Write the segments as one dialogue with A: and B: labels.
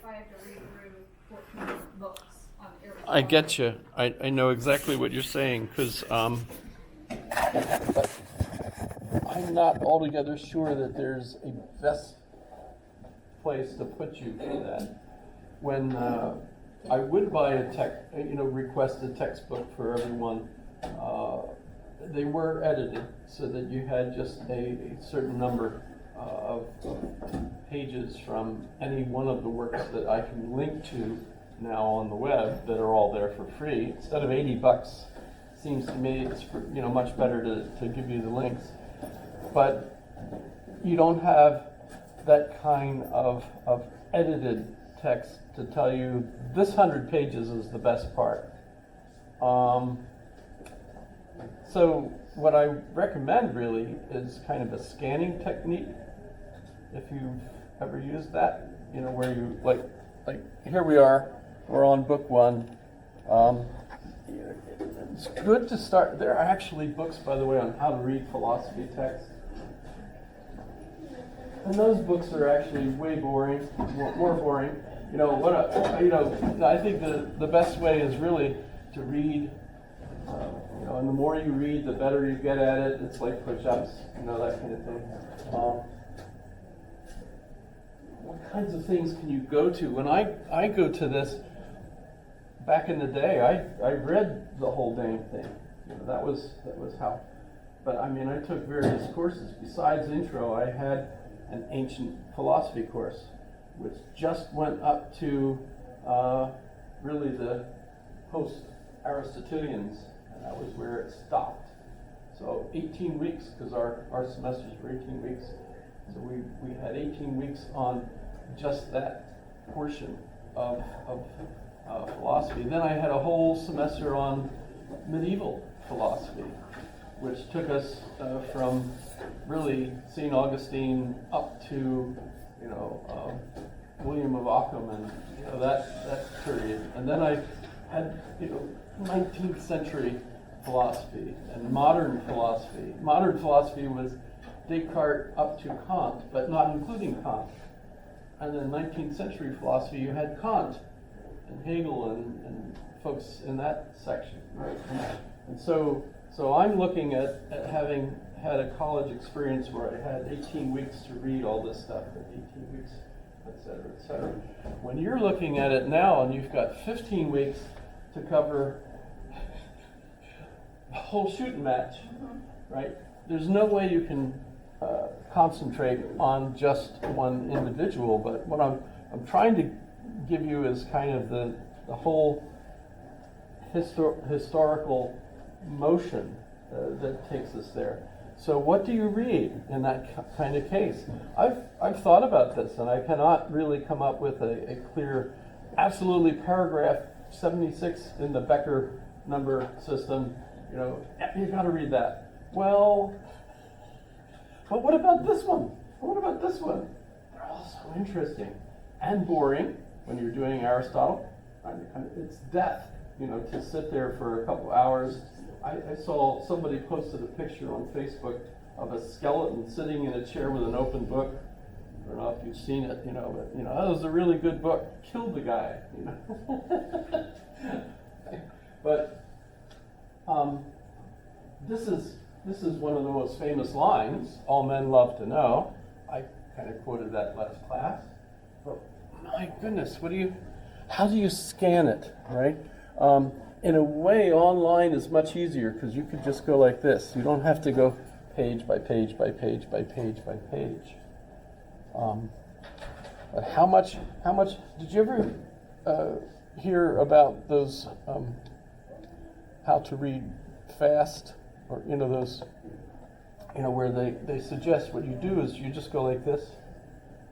A: I have to read through 14 books on Aristotle.
B: I get you. I know exactly what you're saying, because I'm not altogether sure that there's a best place to put you for that. When I would buy request a textbook for everyone, they were edited so that you had just a certain number of pages from any one of the works that I can link to now on the web that are all there for free. Instead of $80, seems to me it's much better to give you the links. But you don't have that kind of edited text to tell you this 100 pages is the best part. So what I recommend really is kind of a scanning technique. If you've ever used that, where you like here we are, we're on book 1. It's good to start. There are actually books, by the way, on how to read philosophy text. And those books are actually way boring, more boring. I think the best way is really to read. And the more you read, the better you get at it. It's like push-ups, that kind of thing. What kinds of things can you go to? When I go to this, back in the day, I read the whole dang thing. That was how. But I took various courses. Besides intro, I had an ancient philosophy course, which just went up to really the post-Aristotelians, and that was where it stopped. So 18 weeks, because our semesters were 18 weeks. So we had 18 weeks on just that portion of philosophy. Then I had a whole semester on medieval philosophy, which took us from really St. Augustine up to William of Ockham and that period. And then I had 19th century philosophy and modern philosophy. Modern philosophy was Descartes up to Kant, but not including Kant. And then 19th century philosophy, you had Kant and Hegel and folks in that section, right? And so I'm looking at having had a college experience where I had 18 weeks to read all this stuff, 18 weeks, et cetera, et cetera. When you're looking at it now and you've got 15 weeks to cover a whole shooting match, right? There's no way you can concentrate on just one individual, but what I'm trying to give you is kind of the whole historical motion that takes us there. So what do you read in that kind of case? I've thought about this, and I cannot really come up with a clear, absolutely paragraph 76 in the Becker number system. You got to read that. Well, but what about this one? What about this one? They're all so interesting and boring when you're doing Aristotle. It's death, to sit there for a couple hours. I saw somebody posted a picture on Facebook of a skeleton sitting in a chair with an open book. I don't know if you've seen it, but that was a really good book. Killed the guy, But this is one of the most famous lines, all men love to know. I kind of quoted that last class. But my goodness, how do you scan it, right? In a way, online is much easier because you could just go like this. You don't have to go page by page by page by page by page. But how much, did you ever hear about those, how to read fast? Or, those, where they suggest what you do is you just go like this,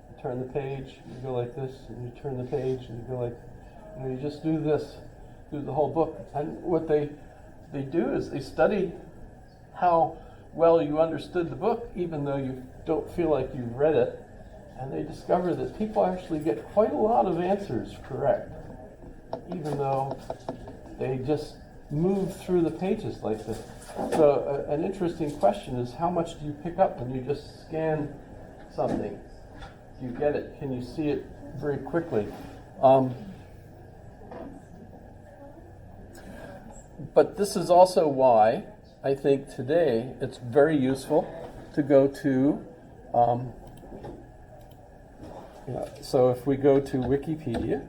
B: you turn the page, you go like this, and you turn the page, and you go like, you just do this through the whole book. And what they do is they study how well you understood the book, even though you don't feel like you've read it, and they discover that people actually get quite a lot of answers correct, even though they just move through the pages like this. So an interesting question is, how much do you pick up when you just scan something? Do you get it? Can you see it very quickly? But this is also why I think today it's very useful to go to, so if we go to Wikipedia,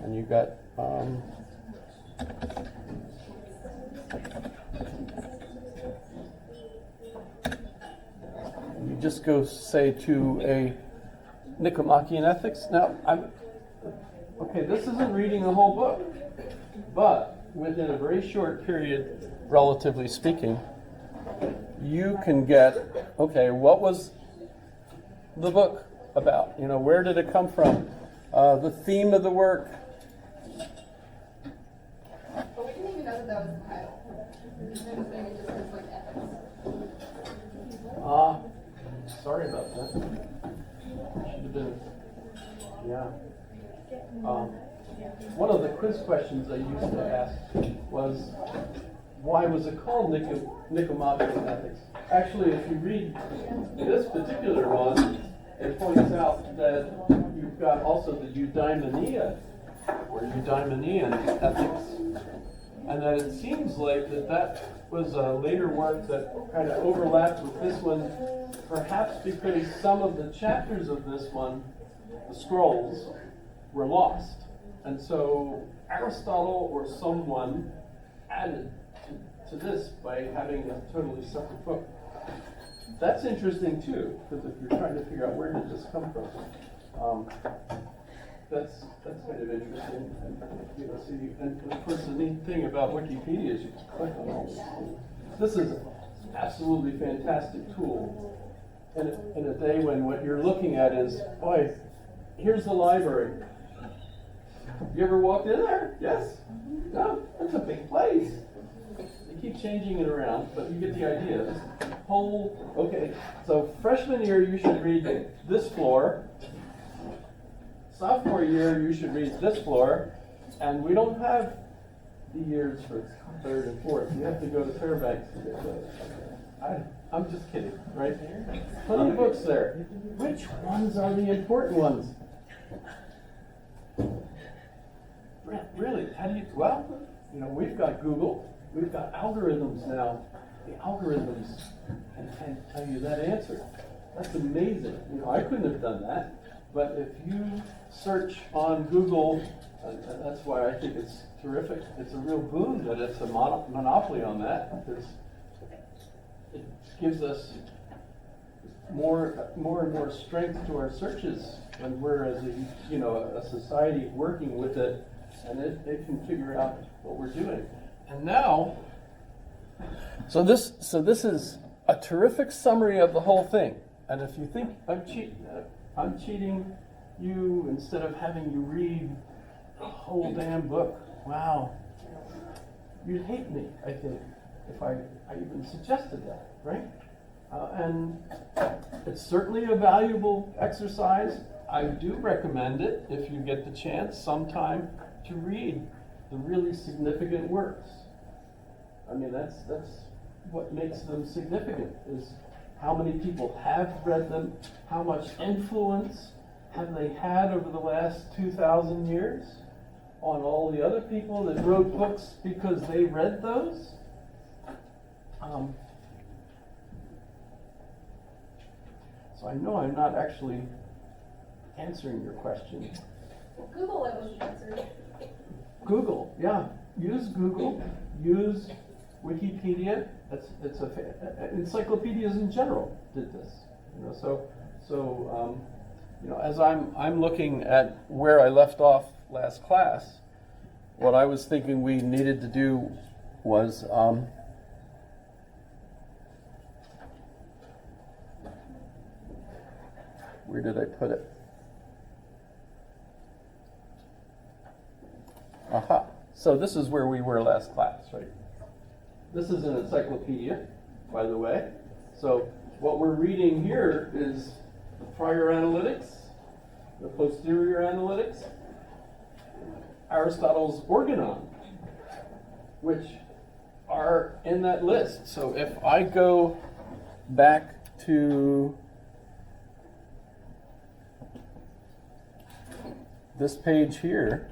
B: and you got, you just go, say, to a Nicomachean Ethics. Now, okay, this isn't reading the whole book, but within a very short period, relatively speaking, you can get, okay, what was the book about? Where did it come from? The theme of the work.
A: But we didn't even know that was the title. We just maybe it just says like ethics.
B: Sorry about that. Should have been, yeah. One of the quiz questions I used to ask was, why was it called Nicomachean Ethics? Actually, if you read this particular one, it points out that you've got also the eudaimonia, or eudaimonian ethics, and that it seems like that was a later work that kind of overlapped with this one, perhaps because some of the chapters of this one, the scrolls, were lost. And so Aristotle or someone added to this by having a totally separate book. That's interesting too, because if you're trying to figure out where did this come from, that's kind of interesting. And of course the neat thing about Wikipedia is you can click on all this. This is an absolutely fantastic tool in a day when what you're looking at is, boy, here's the library. You ever walked in there? Yes? No? It's a big place. They keep changing it around, but you get the idea. This whole, okay, so freshman year you should read this floor. Sophomore year you should read this floor. And we don't have the years for third and fourth. You have to go to Fairbanks to get those. I'm just kidding, right? Plenty of books there. Which ones are the important ones? Really? How do you? Well, we've got Google. We've got algorithms now. The algorithms can tell you that answer. That's amazing. I couldn't have done that. But if you search on Google, that's why I think it's terrific. It's a real boon that it's a monopoly on that, because it gives us more and more strength to our searches when we're as a society working with it. And it can figure out what we're doing. And now, so this is a terrific summary of the whole thing. And if you think I'm cheating you instead of having you read the whole damn book, wow, you'd hate me, I think, if I even suggested that, right? And it's certainly a valuable exercise. I do recommend it if you get the chance sometime to read the really significant works. I mean, that's what makes them significant, is how many people have read them, how much influence have they had over the last 2,000 years on all the other people that wrote books because they read those. So I know I'm not actually answering your question.
A: Google it was the answer.
B: Google, yeah. Use Google. Use Wikipedia. Encyclopedias in general did this. As I'm looking at where I left off last class, what I was thinking we needed to do was where did I put it? Aha. So this is where we were last class, right? This is an encyclopedia, by the way. So what we're reading here is the prior analytics, the posterior analytics, Aristotle's Organon, which are in that list. So if I go back to this page here,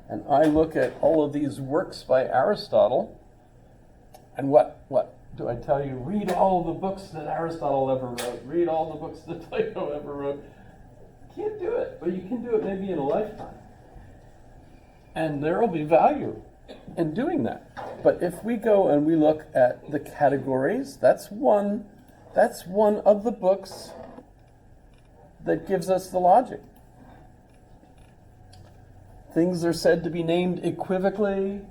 B: and I look at all of these works by Aristotle, and what do I tell you? Read all the books that Aristotle ever wrote. Read all the books that Plato ever wrote. Can't do it, but you can do it maybe in a lifetime. And there will be value in doing that. But if we go and we look at the categories, that's one of the books that gives us the logic. Things are said to be named equivocally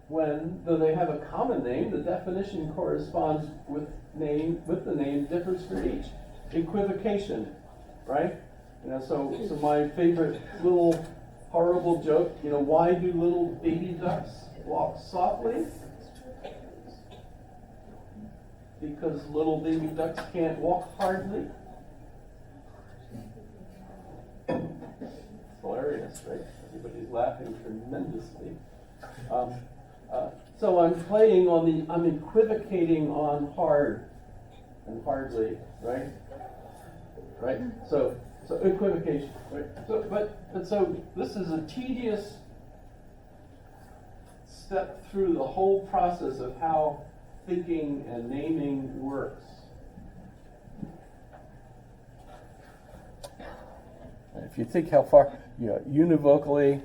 B: when, though they have a common name, the definition corresponds with the name differs for each. Equivocation, right? So my favorite little horrible joke, why do little baby ducks walk softly? Because little baby ducks can't walk hardly. It's hilarious, right? Everybody's laughing tremendously. So I'm equivocating on hard and hardly, right? Right? So equivocation, right? So this is a tedious step through the whole process of how thinking and naming works. If you think how far, univocally,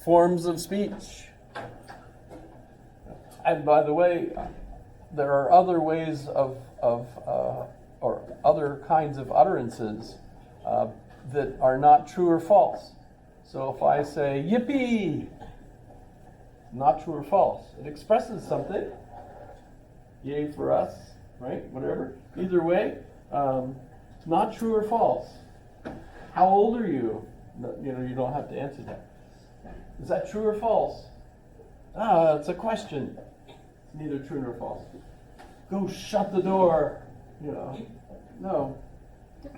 B: forms of speech. And by the way, there are other ways or other kinds of utterances that are not true or false. So if I say yippee, not true or false. It expresses something. Yay for us, right? Whatever. Either way, not true or false. How old are you? You don't have to answer that. Is that true or false? It's a question. It's neither true nor false. Go shut the door. No,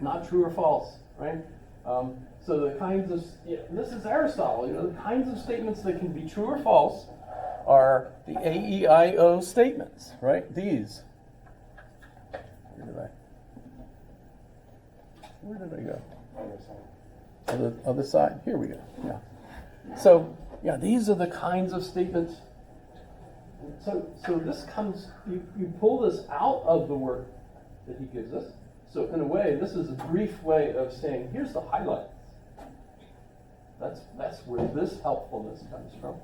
B: not true or false, right? So the kinds of, this is Aristotle, the kinds of statements that can be true or false are the A-E-I-O statements, right? These. Where did I go? Other side. Here we go. Yeah. So, these are the kinds of statements. So this comes, you pull this out of the work that he gives us. So in a way, this is a brief way of saying, here's the highlights. That's where this helpfulness comes from.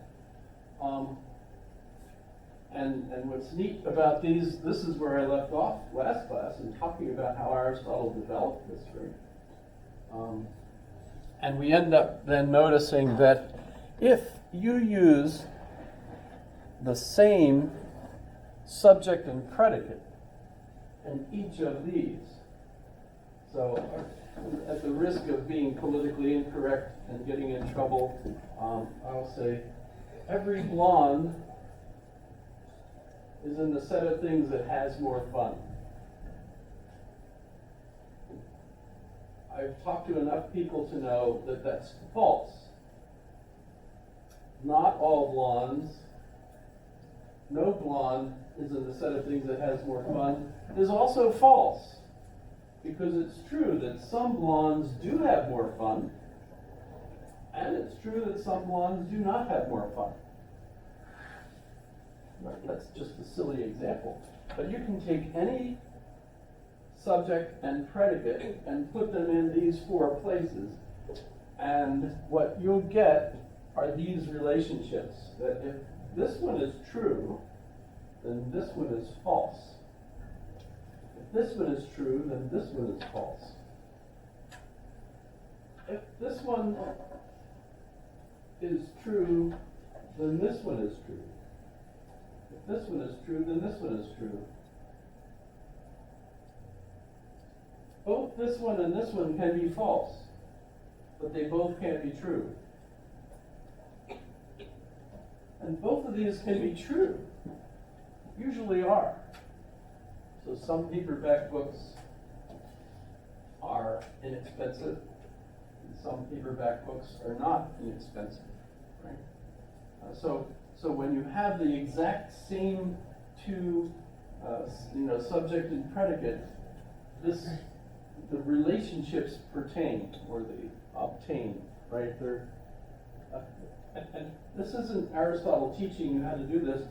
B: And what's neat about these, this is where I left off last class in talking about how Aristotle developed history. And we end up then noticing that if you use the same subject and predicate in each of these, so at the risk of being politically incorrect and getting in trouble, I'll say every blonde is in the set of things that has more fun. I've talked to enough people to know that that's false. Not all blondes, no blonde is in the set of things that has more fun, is also false. Because it's true that some blondes do have more fun, and it's true that some blondes do not have more fun. Right, that's just a silly example. But you can take any subject and predicate and put them in these four places, and what you'll get are these relationships, that if this one is true, then this one is false. If this one is true, then this one is false. If this one is true, then this one is true. If this one is true, then this one is true. Both this one and this one can be false, but they both can't be true. And both of these can be true, usually are. So some paperback books are inexpensive, and some paperback books are not inexpensive, right? So when you have the exact same two, subject and predicate, the relationships pertain or they obtain, right? And this isn't Aristotle teaching you how to do this.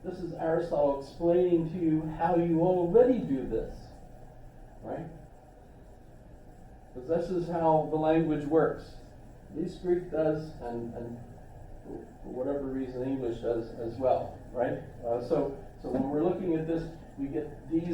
B: This is Aristotle explaining to you how you already do this, right? Because this is how the language works. At least Greek does, and for whatever reason English does as well, right? So when we're looking at this, we get these